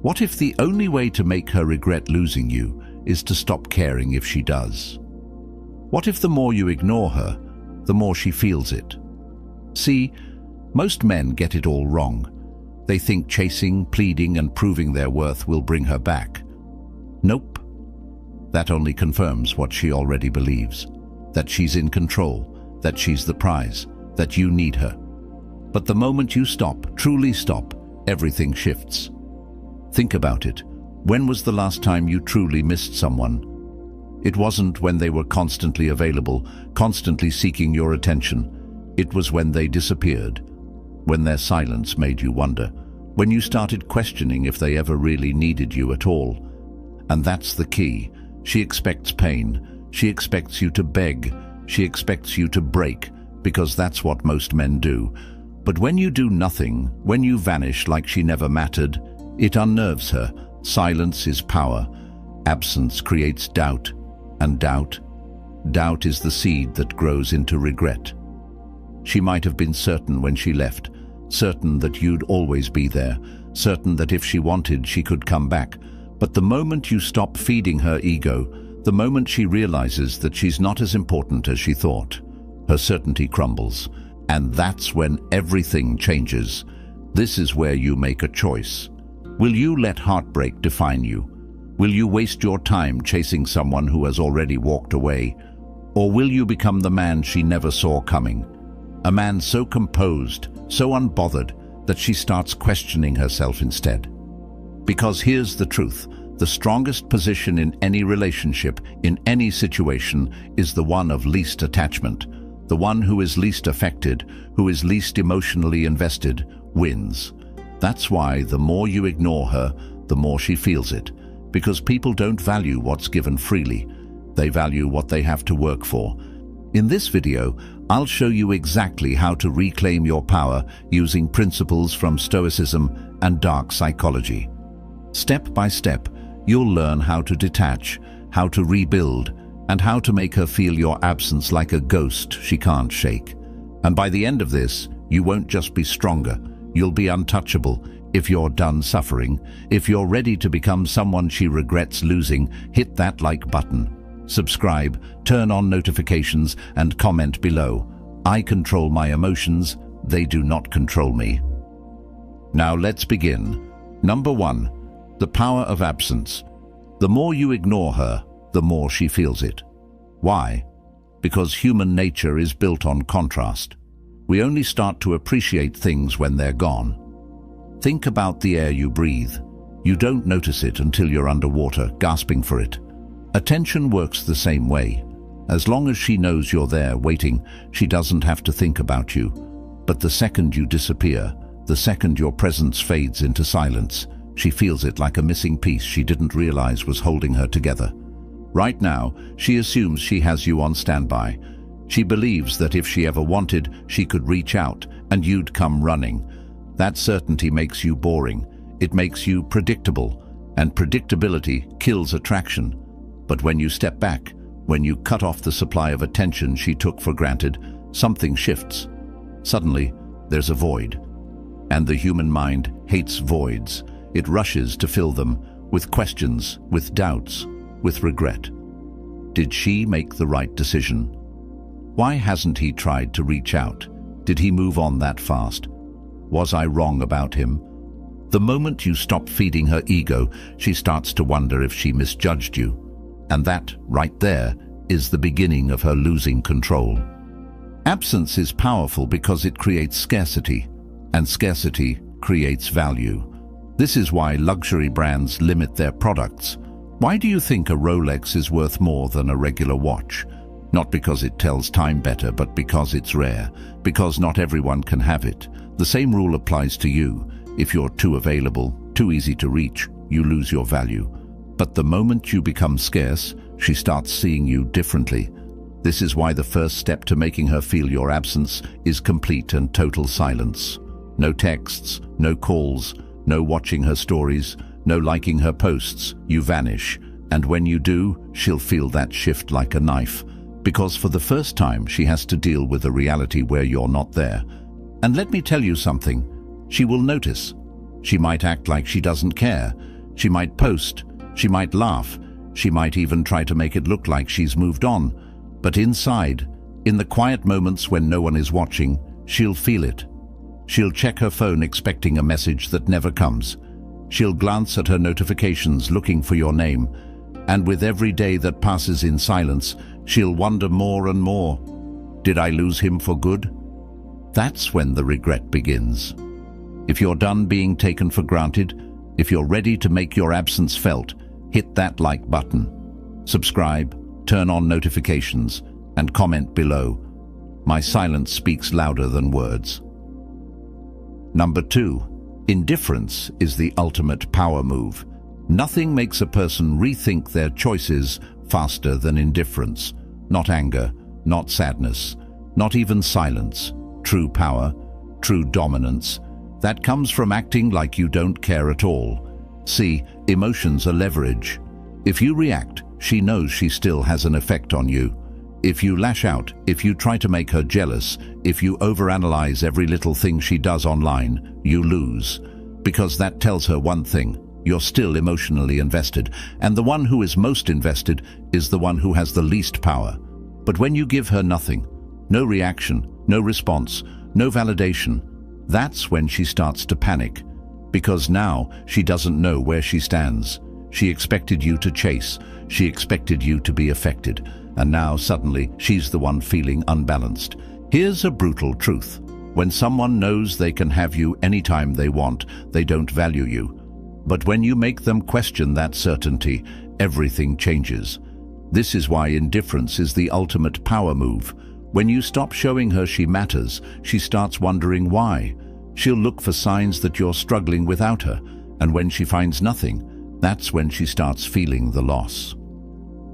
What if the only way to make her regret losing you is to stop caring if she does? What if the more you ignore her, the more she feels it? See, most men get it all wrong. They think chasing, pleading, and proving their worth will bring her back. Nope. That only confirms what she already believes. That she's in control, that she's the prize, that you need her. But the moment you stop, truly stop, everything shifts. Think about it. When was the last time you truly missed someone? It wasn't when they were constantly available, constantly seeking your attention. It was when they disappeared, when their silence made you wonder, when you started questioning if they ever really needed you at all. And that's the key. She expects pain. She expects you to beg. She expects you to break, because that's what most men do. But when you do nothing, when you vanish like she never mattered, it unnerves her. Silence is power. Absence creates doubt. And doubt is the seed that grows into regret. She might have been certain when she left, certain that you'd always be there, certain that if she wanted, she could come back. But the moment you stop feeding her ego, the moment she realizes that she's not as important as she thought, her certainty crumbles. And that's when everything changes. This is where you make a choice. Will you let heartbreak define you? Will you waste your time chasing someone who has already walked away? Or will you become the man she never saw coming? A man so composed, so unbothered, that she starts questioning herself instead. Because here's the truth. The strongest position in any relationship, in any situation, is the one of least attachment. The one who is least affected, who is least emotionally invested, wins. That's why the more you ignore her, the more she feels it. Because people don't value what's given freely. They value what they have to work for. In this video, I'll show you exactly how to reclaim your power using principles from Stoicism and dark psychology. Step by step, you'll learn how to detach, how to rebuild, and how to make her feel your absence like a ghost she can't shake. And by the end of this, you won't just be stronger, you'll be untouchable. If you're done suffering, if you're ready to become someone she regrets losing, hit that like button. Subscribe, turn on notifications, and comment below. I control my emotions, they do not control me. Now let's begin. Number 1. The power of absence. The more you ignore her, the more she feels it. Why? Because human nature is built on contrast. We only start to appreciate things when they're gone. Think about the air you breathe. You don't notice it until you're underwater, gasping for it. Attention works the same way. As long as she knows you're there waiting, she doesn't have to think about you. But the second you disappear, the second your presence fades into silence, she feels it like a missing piece she didn't realize was holding her together. Right now, she assumes she has you on standby. She believes that if she ever wanted, she could reach out and you'd come running. That certainty makes you boring. It makes you predictable, and predictability kills attraction. But when you step back, when you cut off the supply of attention she took for granted, something shifts. Suddenly, there's a void. And the human mind hates voids. It rushes to fill them with questions, with doubts, with regret. Did she make the right decision? Why hasn't he tried to reach out? Did he move on that fast? Was I wrong about him? The moment you stop feeding her ego, she starts to wonder if she misjudged you. And that, right there, is the beginning of her losing control. Absence is powerful because it creates scarcity, and scarcity creates value. This is why luxury brands limit their products. Why do you think a Rolex is worth more than a regular watch? Not because it tells time better, but because it's rare, because not everyone can have it. The same rule applies to you. If you're too available, too easy to reach, you lose your value. But the moment you become scarce, she starts seeing you differently. This is why the first step to making her feel your absence is complete and total silence. No texts, no calls, no watching her stories, no liking her posts. You vanish. And when you do, she'll feel that shift like a knife. Because for the first time, she has to deal with a reality where you're not there. And let me tell you something, she will notice. She might act like she doesn't care. She might post. She might laugh. She might even try to make it look like she's moved on. But inside, in the quiet moments when no one is watching, she'll feel it. She'll check her phone expecting a message that never comes. She'll glance at her notifications looking for your name. And with every day that passes in silence, she'll wonder more and more. Did I lose him for good? That's when the regret begins. If you're done being taken for granted, if you're ready to make your absence felt, hit that like button. Subscribe, turn on notifications, and comment below. My silence speaks louder than words. Number 2. Indifference is the ultimate power move. Nothing makes a person rethink their choices faster than indifference. Not anger, not sadness, not even silence. True power, true dominance. That comes from acting like you don't care at all. See, emotions are leverage. If you react, she knows she still has an effect on you. If you lash out, if you try to make her jealous, if you overanalyze every little thing she does online, you lose. Because that tells her one thing: you're still emotionally invested, and the one who is most invested is the one who has the least power. But when you give her nothing, no reaction, no response, no validation, that's when she starts to panic. Because now she doesn't know where she stands. She expected you to chase. She expected you to be affected. And now suddenly she's the one feeling unbalanced. Here's a brutal truth. When someone knows they can have you anytime they want, they don't value you. But when you make them question that certainty, everything changes. This is why indifference is the ultimate power move. When you stop showing her she matters, she starts wondering why. She'll look for signs that you're struggling without her, and when she finds nothing, that's when she starts feeling the loss.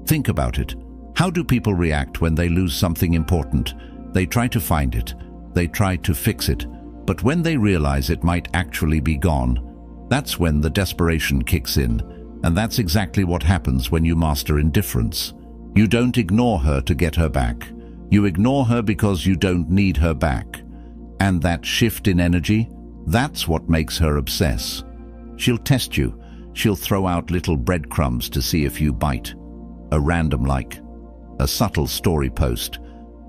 Think about it. How do people react when they lose something important? They try to find it. They try to fix it. But when they realize it might actually be gone, that's when the desperation kicks in. And that's exactly what happens when you master indifference. You don't ignore her to get her back. You ignore her because you don't need her back. And that shift in energy, that's what makes her obsess. She'll test you. She'll throw out little breadcrumbs to see if you bite. A random like, a subtle story post,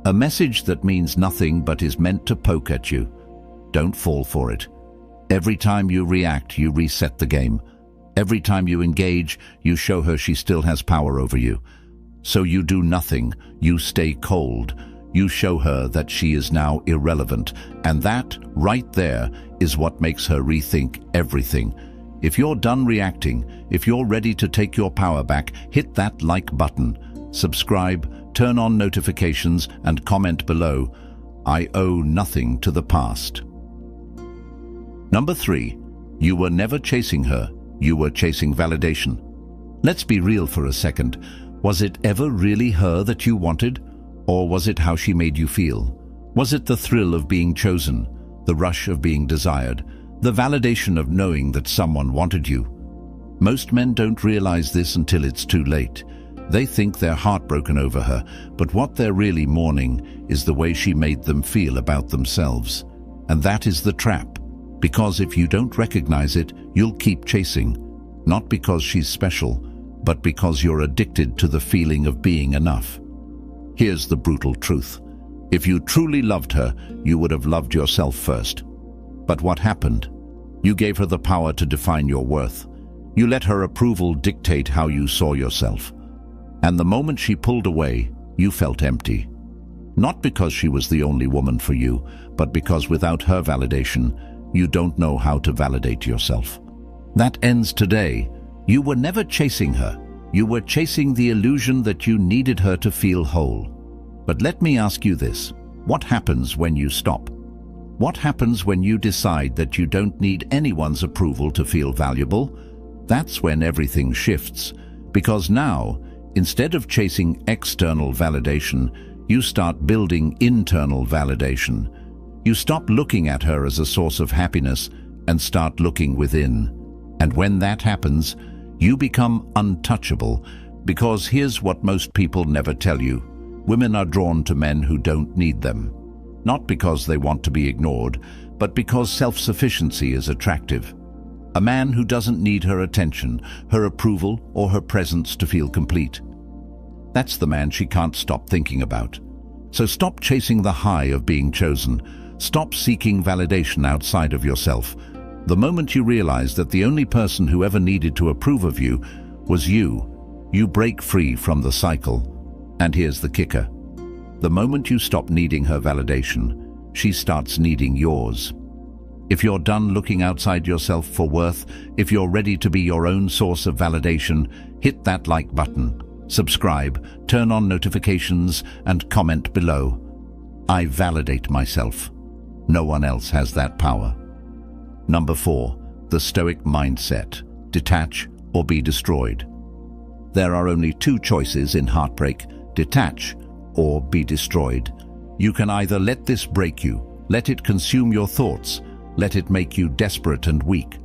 a message that means nothing but is meant to poke at you. Don't fall for it. Every time you react, you reset the game. Every time you engage, you show her she still has power over you. So you do nothing, you stay cold. You show her that she is now irrelevant, and that, right there, is what makes her rethink everything. If you're done reacting, if you're ready to take your power back, hit that like button, subscribe, turn on notifications, and comment below. I owe nothing to the past. Number 3. You were never chasing her, you were chasing validation. Let's be real for a second. Was it ever really her that you wanted? Or was it how she made you feel? Was it the thrill of being chosen, the rush of being desired, the validation of knowing that someone wanted you? Most men don't realize this until it's too late. They think they're heartbroken over her, but what they're really mourning is the way she made them feel about themselves. And that is the trap, because if you don't recognize it, you'll keep chasing, not because she's special, but because you're addicted to the feeling of being enough. Here's the brutal truth. If you truly loved her, you would have loved yourself first. But what happened? You gave her the power to define your worth. You let her approval dictate how you saw yourself. And the moment she pulled away, you felt empty. Not because she was the only woman for you, but because without her validation, you don't know how to validate yourself. That ends today. You were never chasing her. You were chasing the illusion that you needed her to feel whole. But let me ask you this. What happens when you stop? What happens when you decide that you don't need anyone's approval to feel valuable? That's when everything shifts. Because now, instead of chasing external validation, you start building internal validation. You stop looking at her as a source of happiness and start looking within. And when that happens, you become untouchable, because here's what most people never tell you. Women are drawn to men who don't need them. Not because they want to be ignored, but because self-sufficiency is attractive. A man who doesn't need her attention, her approval, or her presence to feel complete. That's the man she can't stop thinking about. So stop chasing the high of being chosen. Stop seeking validation outside of yourself. The moment you realize that the only person who ever needed to approve of you was you break free from the cycle. And here's the kicker. The moment you stop needing her validation, she starts needing yours. If you're done looking outside yourself for worth, if you're ready to be your own source of validation, hit that like button, subscribe, turn on notifications, and comment below. I validate myself. No one else has that power. Number 4, the Stoic Mindset. Detach or be destroyed. There are only two choices in heartbreak: detach or be destroyed. You can either let this break you, let it consume your thoughts, let it make you desperate and weak.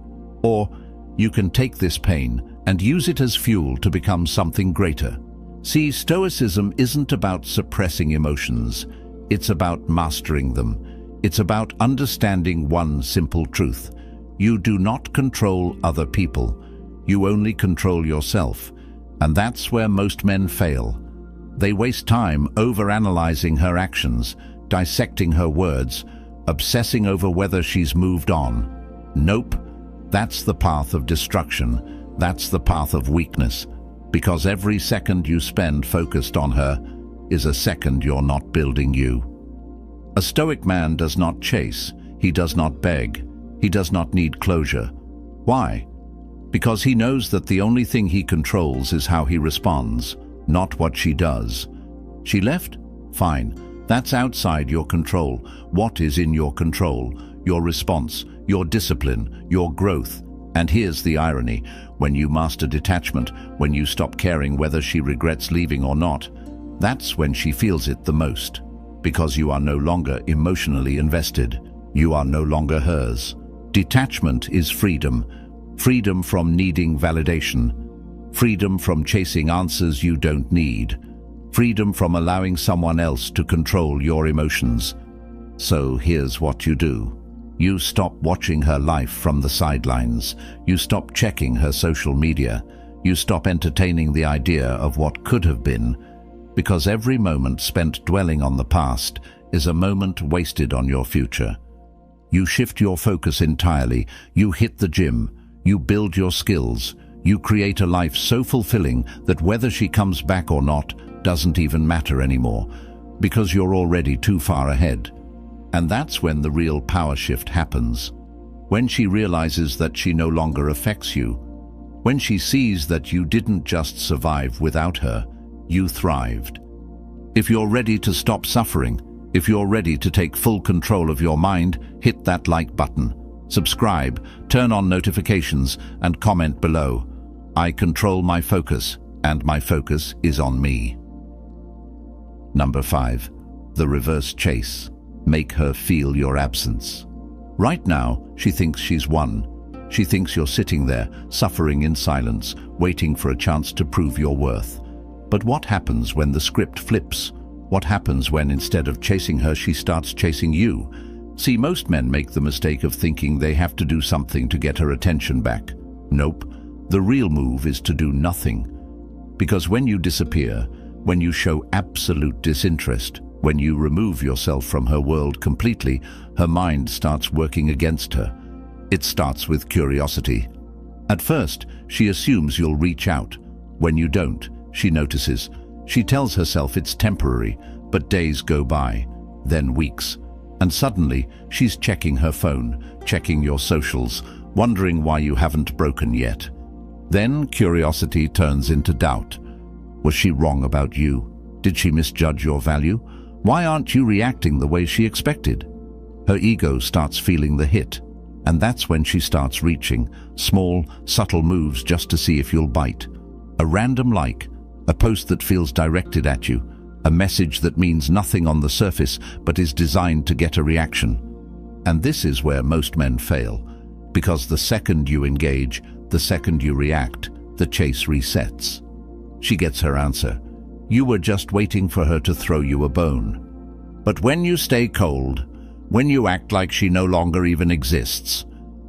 Or you can take this pain and use it as fuel to become something greater. See, Stoicism isn't about suppressing emotions. It's about mastering them. It's about understanding one simple truth. You do not control other people. You only control yourself. And that's where most men fail. They waste time overanalyzing her actions, dissecting her words, obsessing over whether she's moved on. Nope, that's the path of destruction. That's the path of weakness. Because every second you spend focused on her is a second you're not building you. A Stoic man does not chase. He does not beg. He does not need closure. Why? Because he knows that the only thing he controls is how he responds, not what she does. She left? Fine. That's outside your control. What is in your control? Your response, your discipline, your growth. And here's the irony. When you master detachment, when you stop caring whether she regrets leaving or not, that's when she feels it the most. Because you are no longer emotionally invested. You are no longer hers. Detachment is freedom. Freedom from needing validation. Freedom from chasing answers you don't need. Freedom from allowing someone else to control your emotions. So here's what you do. You stop watching her life from the sidelines. You stop checking her social media. You stop entertaining the idea of what could have been, because every moment spent dwelling on the past is a moment wasted on your future. You shift your focus entirely. You hit the gym. You build your skills. You create a life so fulfilling that whether she comes back or not doesn't even matter anymore, because you're already too far ahead. And that's when the real power shift happens. When she realizes that she no longer affects you. When she sees that you didn't just survive without her, you thrived. If you're ready to stop suffering, if you're ready to take full control of your mind, hit that like button, subscribe, turn on notifications, and comment below. I control my focus, and my focus is on me. Number 5, the reverse chase. Make her feel your absence. Right now, she thinks she's won. She thinks you're sitting there, suffering in silence, waiting for a chance to prove your worth. But what happens when the script flips? What happens when instead of chasing her, she starts chasing you? See, most men make the mistake of thinking they have to do something to get her attention back. Nope. The real move is to do nothing. Because when you disappear, when you show absolute disinterest, when you remove yourself from her world completely, her mind starts working against her. It starts with curiosity. At first, she assumes you'll reach out. When you don't, she notices. She tells herself it's temporary, but days go by, then weeks. And suddenly, she's checking her phone, checking your socials, wondering why you haven't broken yet. Then curiosity turns into doubt. Was she wrong about you? Did she misjudge your value? Why aren't you reacting the way she expected? Her ego starts feeling the hit, and that's when she starts reaching, small, subtle moves just to see if you'll bite. A random like, a post that feels directed at you, a message that means nothing on the surface but is designed to get a reaction. And this is where most men fail, because the second you engage, the second you react, the chase resets. She gets her answer. You were just waiting for her to throw you a bone. But when you stay cold, when you act like she no longer even exists,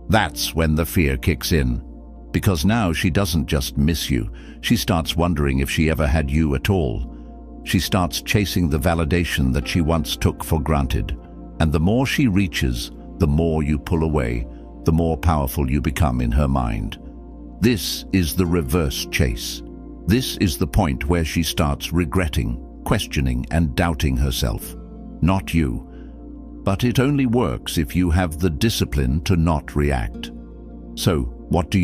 That's when the fear kicks in. Because now she doesn't just miss you, she starts wondering if she ever had you at all. She starts chasing the validation that she once took for granted. And the more she reaches, the more you pull away, the more powerful you become in her mind. This is the reverse chase. This is the point where she starts regretting, questioning, and doubting herself. Not you. But it only works if you have the discipline to not react. So, what do?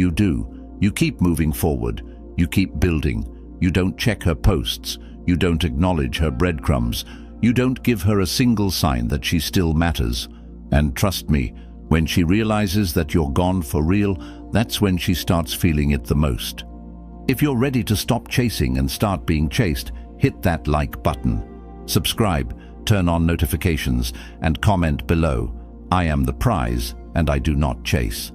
You keep moving forward. You keep building. You don't check her posts. You don't acknowledge her breadcrumbs. You don't give her a single sign that she still matters. And trust me, when she realizes that you're gone for real, that's when she starts feeling it the most. If you're ready to stop chasing and start being chased, hit that like button. Subscribe, turn on notifications, and comment below. I am the prize, and I do not chase.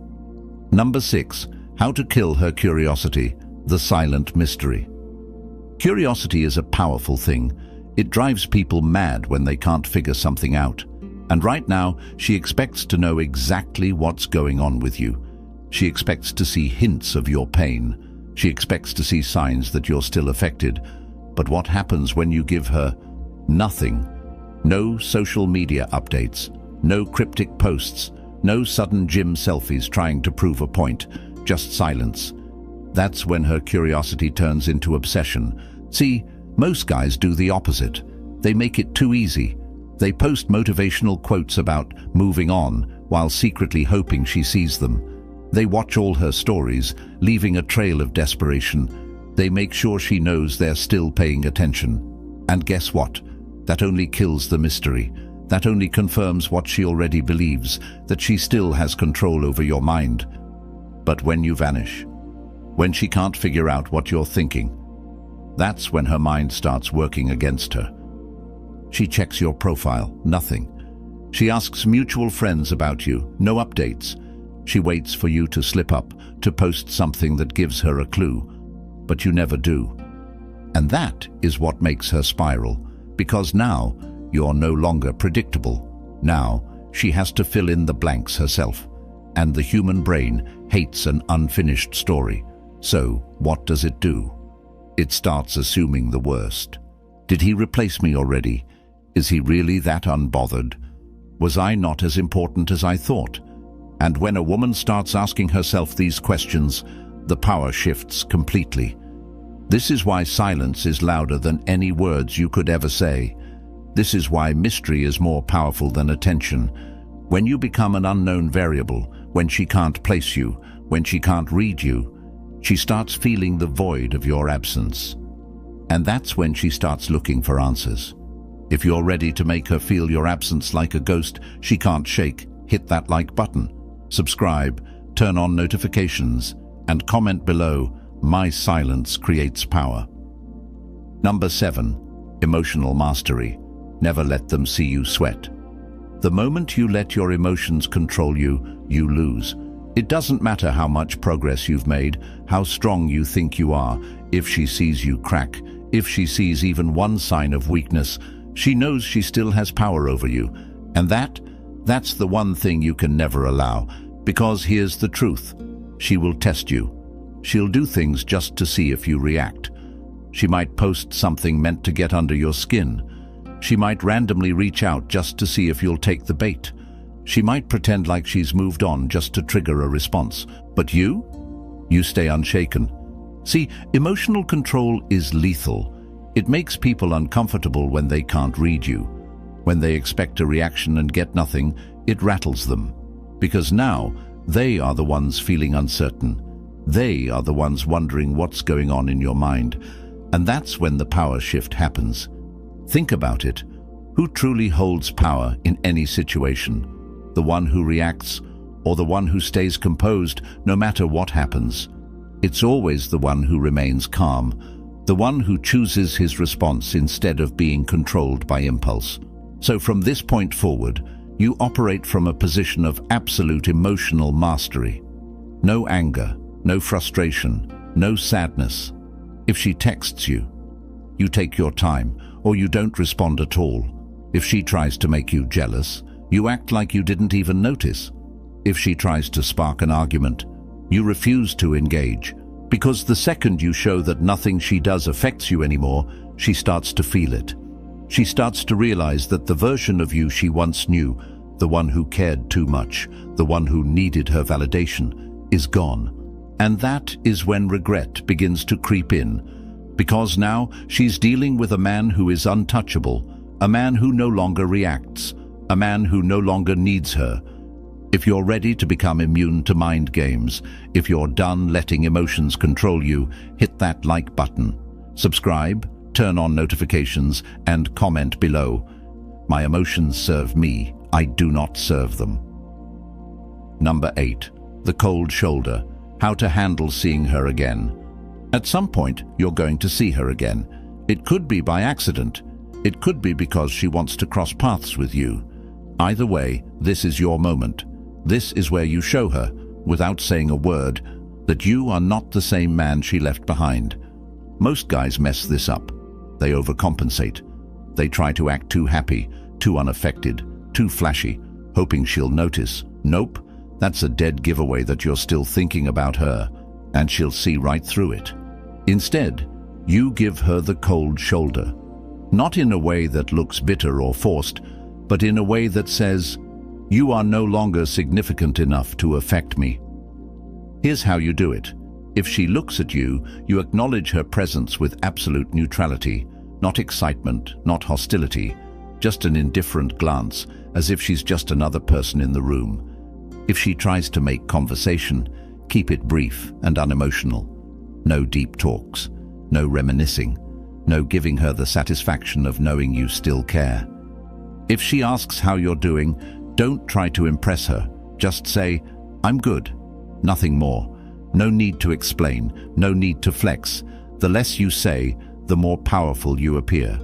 Number 6. How to kill her curiosity, the silent mystery. Curiosity is a powerful thing. It drives people mad when they can't figure something out. And right now, she expects to know exactly what's going on with you. She expects to see hints of your pain. She expects to see signs that you're still affected. But what happens when you give her nothing? No social media updates, no cryptic posts, no sudden gym selfies trying to prove a point, just silence. That's when her curiosity turns into obsession. See, most guys do the opposite. They make it too easy. They post motivational quotes about moving on while secretly hoping she sees them. They watch all her stories, leaving a trail of desperation. They make sure she knows they're still paying attention. And guess what? That only kills the mystery. That only confirms what she already believes, that she still has control over your mind. But when you vanish, when she can't figure out what you're thinking, that's when her mind starts working against her. She checks your profile, nothing. She asks mutual friends about you, no updates. She waits for you to slip up, to post something that gives her a clue. But you never do. And that is what makes her spiral, because now you're no longer predictable. Now she has to fill in the blanks herself. And the human brain hates an unfinished story. So what does it do? It starts assuming the worst. Did he replace me already? Is he really that unbothered? Was I not as important as I thought? And when a woman starts asking herself these questions, the power shifts completely. This is why silence is louder than any words you could ever say. This is why mystery is more powerful than attention. When you become an unknown variable, when she can't place you, when she can't read you, she starts feeling the void of your absence. And that's when she starts looking for answers. If you're ready to make her feel your absence like a ghost she can't shake, hit that like button. Subscribe, turn on notifications, and comment below, my silence creates power. Number 7. Emotional mastery. Never let them see you sweat. The moment you let your emotions control you, you lose. It doesn't matter how much progress you've made, how strong you think you are. If she sees you crack, if she sees even one sign of weakness, she knows she still has power over you. And that's the one thing you can never allow. Because here's the truth. She will test you. She'll do things just to see if you react. She might post something meant to get under your skin. She might randomly reach out just to see if you'll take the bait. She might pretend like she's moved on just to trigger a response. But you stay unshaken. See, emotional control is lethal. It makes people uncomfortable when they can't read you. When they expect a reaction and get nothing, it rattles them. Because now, they are the ones feeling uncertain. They are the ones wondering what's going on in your mind. And that's when the power shift happens. Think about it. Who truly holds power in any situation? The one who reacts, or the one who stays composed no matter what happens? It's always the one who remains calm. The one who chooses his response instead of being controlled by impulse. So from this point forward, you operate from a position of absolute emotional mastery. No anger, no frustration, no sadness. If she texts you, you take your time, or you don't respond at all. If she tries to make you jealous, you act like you didn't even notice. if she tries to spark an argument, you refuse to engage, because the second you show that nothing she does affects you anymore, she starts to feel it. She starts to realize that the version of you she once knew, the one who cared too much, the one who needed her validation, is gone. And that is when regret begins to creep in, because now she's dealing with a man who is untouchable, a man who no longer reacts, a man who no longer needs her. If you're ready to become immune to mind games, if you're done letting emotions control you, hit that like button. Subscribe, turn on notifications, and comment below. My emotions serve me, I do not serve them. Number 8. The cold shoulder. How to handle seeing her again. At some point, you're going to see her again. It could be by accident. It could be because she wants to cross paths with you. Either way, this is your moment. This is where you show her, without saying a word, that you are not the same man she left behind. Most guys mess this up. They overcompensate. They try to act too happy, too unaffected, too flashy, hoping she'll notice. Nope, that's a dead giveaway that you're still thinking about her, and she'll see right through it. Instead, you give her the cold shoulder. Not in a way that looks bitter or forced, but in a way that says, "You are no longer significant enough to affect me." Here's how you do it. If she looks at you, you acknowledge her presence with absolute neutrality, not excitement, not hostility, just an indifferent glance, as if she's just another person in the room. If she tries to make conversation, keep it brief and unemotional. No deep talks, no reminiscing, no giving her the satisfaction of knowing you still care. If she asks how you're doing, don't try to impress her. Just say, "I'm good." Nothing more. No need to explain, no need to flex. The less you say, the more powerful you appear.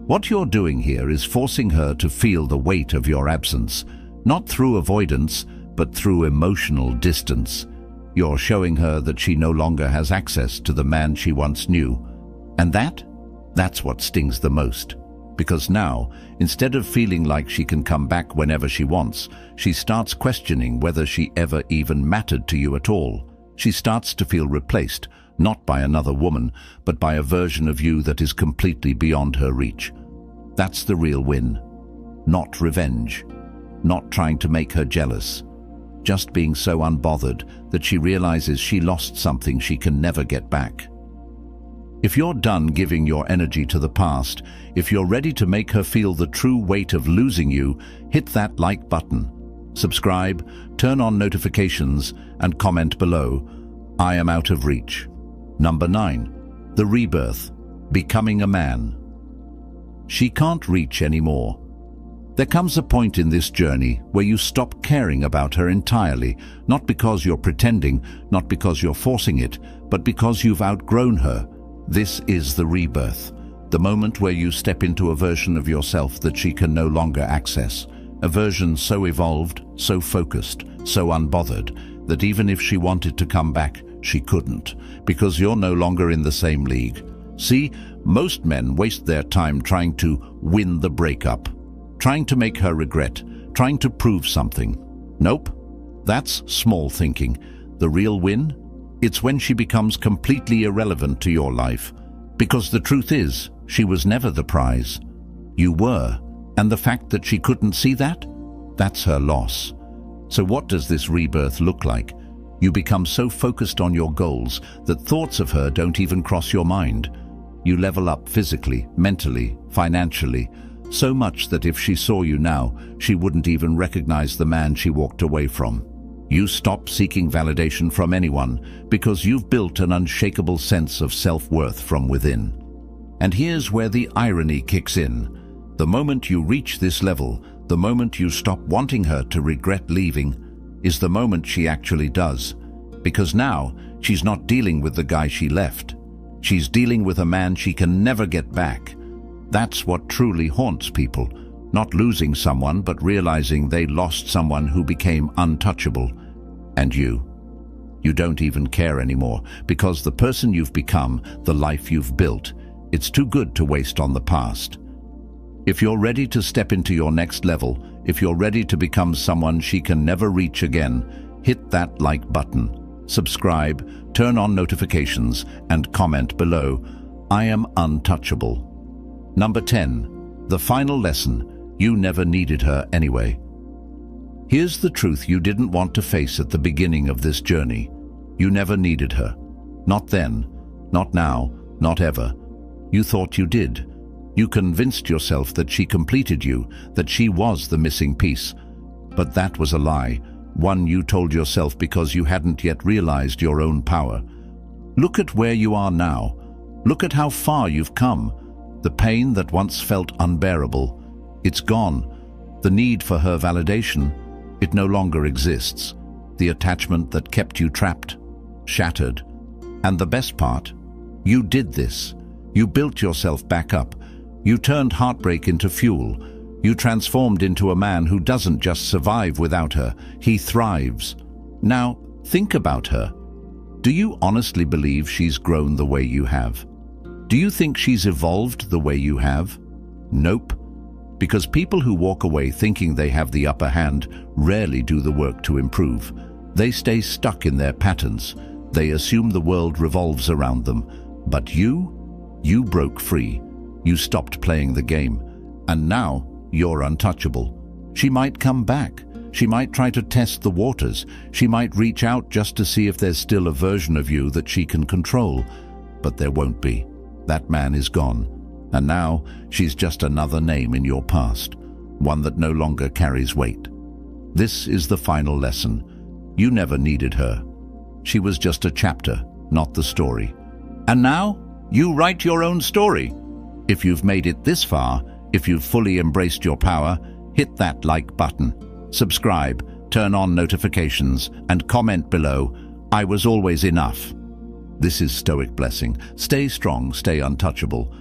What you're doing here is forcing her to feel the weight of your absence, not through avoidance, but through emotional distance. You're showing her that she no longer has access to the man she once knew. And that's what stings the most. Because now, instead of feeling like she can come back whenever she wants, she starts questioning whether she ever even mattered to you at all. She starts to feel replaced, not by another woman, but by a version of you that is completely beyond her reach. That's the real win. Not revenge. Not trying to make her jealous. Just being so unbothered that she realizes she lost something she can never get back. If you're done giving your energy to the past, if you're ready to make her feel the true weight of losing you, hit that like button. Subscribe, turn on notifications, and comment below. I am out of reach. Number 9. The rebirth. Becoming a man. She can't reach anymore. There comes a point in this journey where you stop caring about her entirely, not because you're pretending, not because you're forcing it, but because you've outgrown her. This is the rebirth, the moment where you step into a version of yourself that she can no longer access, a version so evolved, so focused, so unbothered, that even if she wanted to come back, she couldn't, because you're no longer in the same league. See, most men waste their time trying to win the breakup, trying to make her regret, trying to prove something. Nope, that's small thinking. The real win? It's when she becomes completely irrelevant to your life. Because the truth is, she was never the prize. You were, and the fact that she couldn't see that? That's her loss. So what does this rebirth look like? You become so focused on your goals that thoughts of her don't even cross your mind. You level up physically, mentally, financially, so much that if she saw you now, she wouldn't even recognize the man she walked away from. You stop seeking validation from anyone because you've built an unshakable sense of self-worth from within. And here's where the irony kicks in. The moment you reach this level, the moment you stop wanting her to regret leaving, is the moment she actually does. Because now, she's not dealing with the guy she left. She's dealing with a man she can never get back. That's what truly haunts people. Not losing someone, but realizing they lost someone who became untouchable. And you don't even care anymore, because the person you've become, the life you've built, it's too good to waste on the past. If you're ready to step into your next level, if you're ready to become someone she can never reach again, hit that like button, subscribe, turn on notifications, and comment below, I am untouchable. Number 10. The final lesson, you never needed her anyway. Here's the truth you didn't want to face at the beginning of this journey. You never needed her. Not then, not now, not ever. You thought you did. You convinced yourself that she completed you, that she was the missing piece. But that was a lie, one you told yourself because you hadn't yet realized your own power. Look at where you are now. Look at how far you've come. The pain that once felt unbearable, it's gone. The need for her validation, it no longer exists. The attachment that kept you trapped, shattered. And the best part, you did this. You built yourself back up. You turned heartbreak into fuel. You transformed into a man who doesn't just survive without her, he thrives. Now, think about her. Do you honestly believe she's grown the way you have? Do you think she's evolved the way you have? Nope. Because people who walk away thinking they have the upper hand rarely do the work to improve. They stay stuck in their patterns. They assume the world revolves around them. But you broke free. You stopped playing the game. And now you're untouchable. She might come back. She might try to test the waters. She might reach out just to see if there's still a version of you that she can control. But there won't be. That man is gone. And now she's just another name in your past, one that no longer carries weight. This is the final lesson. You never needed her. She was just a chapter, not the story. And now you write your own story. If you've made it this far, if you've fully embraced your power, hit that like button, subscribe, turn on notifications, and comment below, I was always enough. This is Stoic Blessing. Stay strong, stay untouchable.